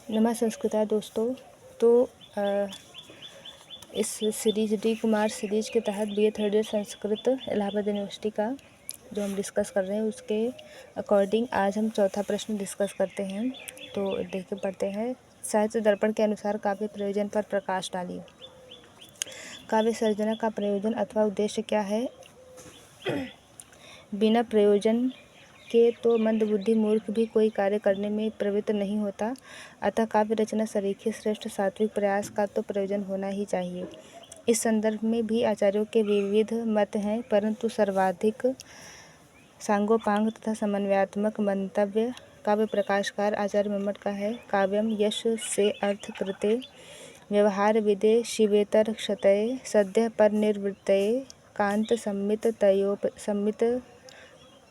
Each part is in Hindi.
नमः संस्कृता दोस्तों। तो इस सीरीज डी कुमार सीरीज के तहत BA third year Sanskrit Allahabad university का जो हम डिस्कस कर रहे हैं उसके अकॉर्डिंग आज हम चौथा प्रश्न डिस्कस करते हैं। तो देख के पढ़ते हैं। साहित्य दर्पण के अनुसार काव्य प्रयोजन पर प्रकाश डालिए। काव्य सर्जना का प्रयोजन अथवा उद्देश्य क्या है? बिना प्रयोजन के तो मंदबुद्धि मूर्ख भी कोई कार्य करने में प्रवृत्त नहीं होता। अतः काव्य रचना सरीखे श्रेष्ठ सात्विक प्रयास का तो प्रयोजन होना ही चाहिए। इस संदर्भ में भी आचार्यों के विविध मत हैं, परंतु सर्वाधिक सांगोपांग तथा समन्वयात्मक मंतव्य काव्य प्रकाशकार आचार्य मम्मट का है। काव्यम यश से अर्थ कृते व्यवहार विदे शिवेतर क्षतये सद्य पर निर्वृत्तये कांत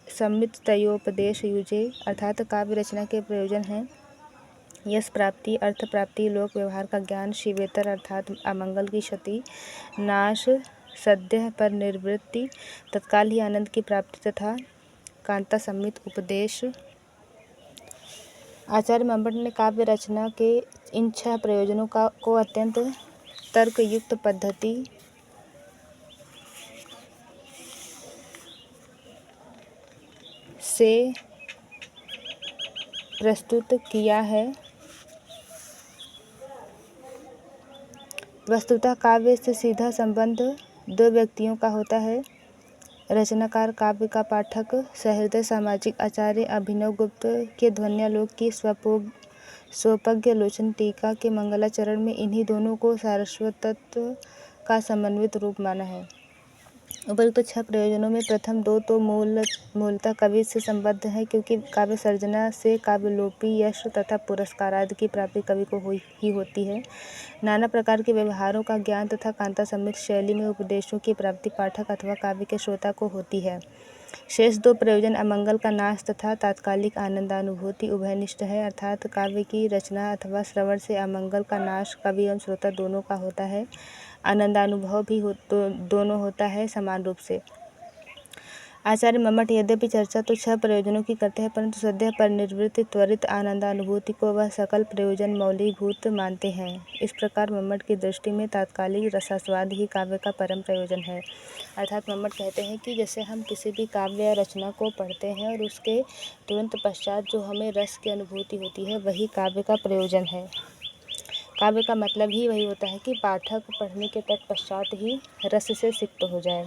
सम्मिततयोपदेश युजे। अर्थात काव्य रचना के प्रयोजन हैं यश प्राप्ति, अर्थ प्राप्ति, लोक व्यवहार का ज्ञान, शिवेतर अर्थात अमंगल की क्षति नाश, सद्य पर निवृत्ति तत्काल ही आनंद की प्राप्ति तथा कांता सम्मित उपदेश। आचार्य मम्मट ने काव्य रचना के इन 6 प्रयोजनों को अत्यंत तर्कयुक्त पद्धति से प्रस्तुत किया है। वस्तुतः काव्य से सीधा संबंध 2 व्यक्तियों का होता है, रचनाकार काव्य का पाठक। सहृदय सामाजिक आचार्य अभिनव गुप्त के ध्वन्यालोक की स्वपज्ञ लोचन टीका के मंगलाचरण में इन्हीं दोनों को सारस्वतत्व का समन्वित रूप माना है। उपयुक्त 6 प्रयोजनों में प्रथम 2 तो मूलतः कवि से संबद्ध हैं, क्योंकि काव्य सर्जना से काव्यलोपी यश तथा पुरस्कार आदि की प्राप्ति कवि को ही होती है। नाना प्रकार के व्यवहारों का ज्ञान तथा कांता सम्मित शैली में उपदेशों की प्राप्ति पाठक अथवा काव्य के श्रोता को होती है। शेष 2 प्रयोजन अमंगल का नाश तथा तात्कालिक आनंदानुभूति उभयनिष्ठ है। अर्थात काव्य की रचना अथवा श्रवण से अमंगल का नाश कवि एवं श्रोता दोनों का होता है, आनंदानुभव भी दोनों होता है समान रूप से। आचार्य मम्मट यद्यपि चर्चा तो 6 प्रयोजनों की करते हैं, परंतु सद्य पर निवृत्ति त्वरित आनंदानुभूति को वह सकल प्रयोजन मौलिभूत मानते हैं। इस प्रकार मम्मट की दृष्टि में तात्कालिक रसास्वाद ही काव्य का परम प्रयोजन है। अर्थात मम्मट कहते हैं कि जैसे हम किसी भी काव्य या रचना को पढ़ते हैं और उसके तुरंत पश्चात जो हमें रस की अनुभूति होती है, वही काव्य का प्रयोजन है। काव्य का मतलब ही वही होता है कि पाठक पढ़ने के तत्पश्चात ही रस से सिक्त हो जाए।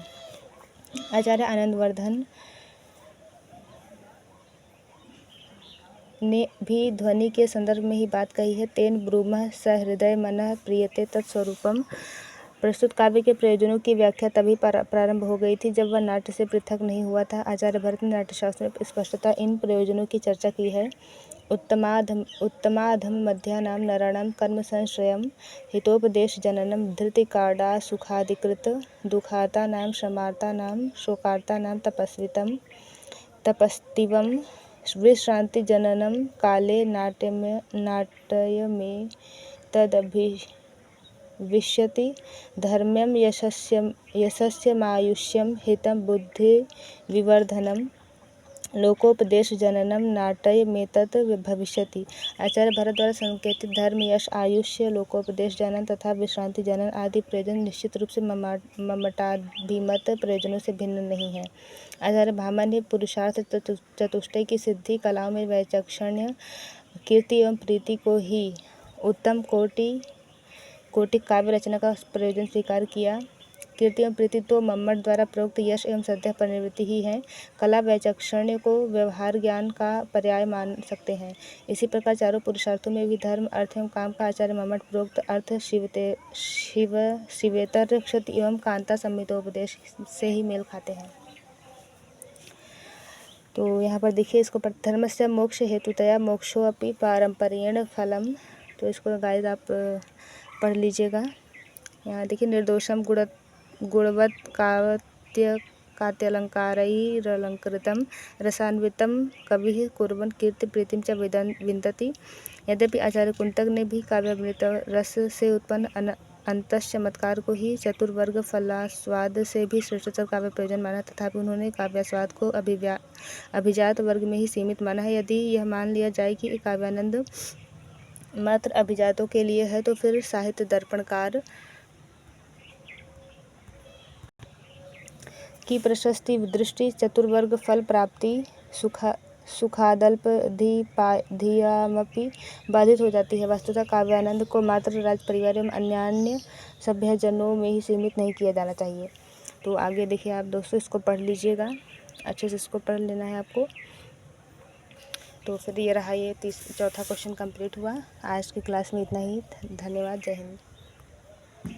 आचार्य आनंदवर्धन ने भी ध्वनि के संदर्भ में ही बात कही है। तेन ब्रूमः सहृदय मनः प्रीयते तत्स्वरूपम। प्रस्तुत काव्य के प्रयोजनों की व्याख्या तभी प्रारंभ हो गई थी जब वह नाट्य से पृथक नहीं हुआ था। आचार्य भरत ने नाट्यशास्त्र में स्पष्टतः इन प्रयोजनों की चर्चा की है। उत्तमाधम मध्यानां नराणां कर्म संश्रयं हितोपदेश जननम धृतिकार्डा सुखाधिकृत दुखार्तानां श्रमार्तानां शोकार्तानां तपस्तिवं विश्रांति जननम काले नाट्यमे तदभिविश्यति धर्म्यं यशस्यमायुष्यं हितं बुद्धि विवर्धनम लोकोपदेश जननम नाट्यमेतत् भविष्यति। आचार्य भरत द्वारा संकेतित धर्म, यश, आयुष्य, लोकोपदेश जनन तथा विश्रांति जनन आदि प्रयोजन निश्चित रूप से मम्मटाभिमत प्रयोजनों से भिन्न नहीं है। आचार्य भामा ने पुरुषार्थ चतुष्टय की सिद्धि, कलाओं में वैचक्षण्य, कीर्ति एवं प्रीति को ही उत्तम कोटिक काव्य रचना का प्रयोजन स्वीकार किया। कीर्ति एवं प्रीति तो मम्मट द्वारा प्रयुक्त यश एवं सद्य पर निवृत्ति ही है। कला वैचक्षण्य को व्यवहार ज्ञान का पर्याय मान सकते हैं। इसी प्रकार चारों पुरुषार्थों में भी धर्म, अर्थ एवं काम का आचार्य मम्मट प्रोक्त अर्थ शिवेतर क्षति एवं कांता सम्मितोपदेश से ही मेल खाते हैं। तो यहाँ पर देखिए, इसको धर्मस्य मोक्ष हेतुतया मोक्षो अपि पारंपरेण फलम। तो इसको गाइस आप पढ़ लीजिएगा। यहाँ देखिए, निर्दोषम गुणवत् काव्यालंकारैरलंकृतं रसान्वितं कविः कुर्वन् कीर्ति प्रीतिं च विन्दति। यद्यपि आचार्य कुंतक ने भी काव्यामृत रस से उत्पन्न अंतस चमत्कार को ही चतुर्वर्ग फलास्वाद से भी श्रेष्ठतर काव्य प्रयोजन माना, तथापि उन्होंने काव्यास्वाद को अभिजात वर्ग में ही सीमित माना है। यदि यह मान लिया जाए कि काव्यानंद मात्र अभिजातों के लिए है तो फिर साहित्य दर्पणकार की प्रशस्ति दृष्टि चतुर्वर्ग फल प्राप्ति सुखादल्पधियामपि बाधित हो जाती है। वस्तुतः काव्यानंद को मात्र राज परिवार एवं अन्य सभ्यजनों में ही सीमित नहीं किया जाना चाहिए। तो आगे देखिए आप दोस्तों, इसको पढ़ लीजिएगा, अच्छे से इसको पढ़ लेना है आपको। तो फिर ये रहा, ये चौथा क्वेश्चन कंप्लीट हुआ। आज की क्लास में इतना ही। धन्यवाद। जय हिंद।